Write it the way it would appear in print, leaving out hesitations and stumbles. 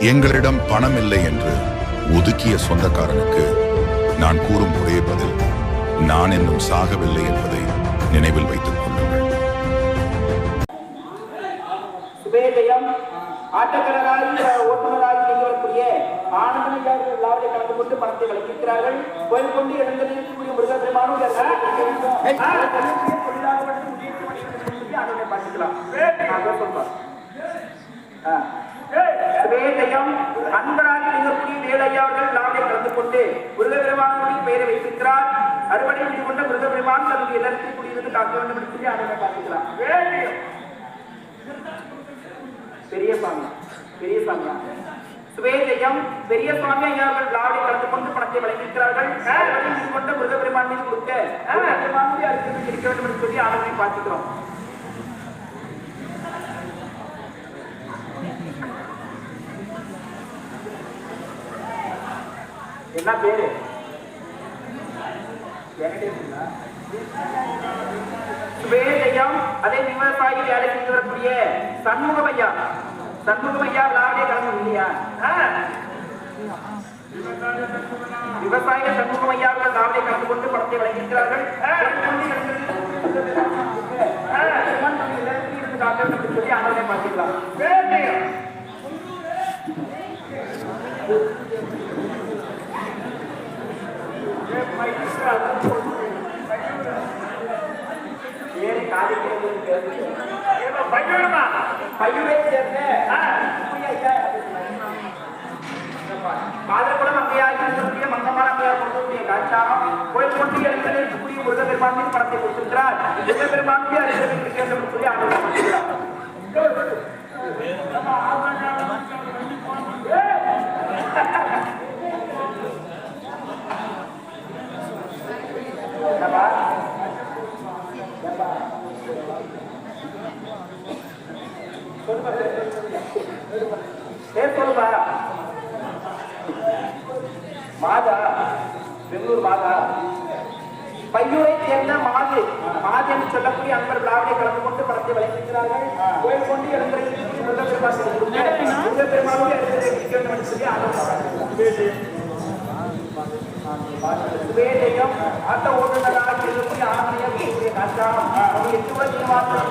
எங்களிடம் பணம் இல்லை என்று ஒதுக்கிய சொந்தக்காரனுக்கு நான் கூறும் ஒரே பதில், நான் இன்னும் சாகவில்லை என்பதை நினைவில் வைத்துக் கொள்ளுங்கள். சுபேஜயம் ஆட்டக்காரராய் ஓட்டுநராய் வரக்கூடிய ஆனந்தனையாளர்கள் விழாவில் கலந்து கொண்டு பணத்தை வழங்கியிருக்கிறார்கள். கோயில் கொண்டு எழுந்திருக்கக்கூடிய முருகப்பெருமானும் சுபேஜயம் அன்பராக இருக்கக்கூடிய வேலையாளர்கள் விழாவில் கலந்து கொண்டு முருகப்பெருமானுடைய பெயரை வைத்திருக்கிறார். அறுவடை செய்து கொண்ட முருகப்பெருமான் தன்னுடைய எல்லாருக்கும் கூடியிருந்து காக்க வேண்டும் என்று சொல்லி ஆனந்தை பார்த்துக்கலாம். பெரிய சாமி சுவேஜயம் பெரிய சுவாமி ஐயாவர்கள் விழாவை கலந்து கொண்டு பணத்தை வழங்கியிருக்கிறார்கள். கொண்ட முருகப்பெருமான் மீது கொடுக்க இருக்க வேண்டும் என்று சொல்லி ஆனந்தை பார்த்துக்கிறோம். என்ன பேரு சுவேஜயம் அதே விவசாயி வேலை செய்து வரக்கூடிய சண்முகமையா விழாவிலே கலந்து இல்லையா? விவசாய சண்முகமையா விழாவிலே கலந்து கொண்டு பணத்தை வழங்கியிருக்கிறார்கள். சொல்லி அண்ணனை பார்த்துக்கலாம். பாதகுடம் அங்கையார் இருக்கக்கூடிய மங்கம்மாள் அங்கையார் கொடுக்கக்கூடிய காட்சாரம் கோயில் கொண்டு எழுந்தல் இருக்கக்கூடிய முருகப்பெருமான் பணத்தை கொடுத்திருக்கிறார். முருகப்பெருமானுடைய அறிவியல் சொல்லி ஆண்டவர் மாதா பெங்களூர் மாதா பையூரை சேர்ந்த மாது என்று சொல்லக்கூடிய அன்பர் விழாவிலே கலந்து கொண்டு பணத்தை வழங்கியிருக்கிறார்கள். கோயில் கொண்டு எழுந்திருக்கக்கூடிய முருகப்பெருமானுடைய சொல்லி சுவேஜயம் ஆட்ட ஓட்டுநராக இருக்கக்கூடிய ஆனந்தைய காட்சாரம் முருகப்பெருமானுடைய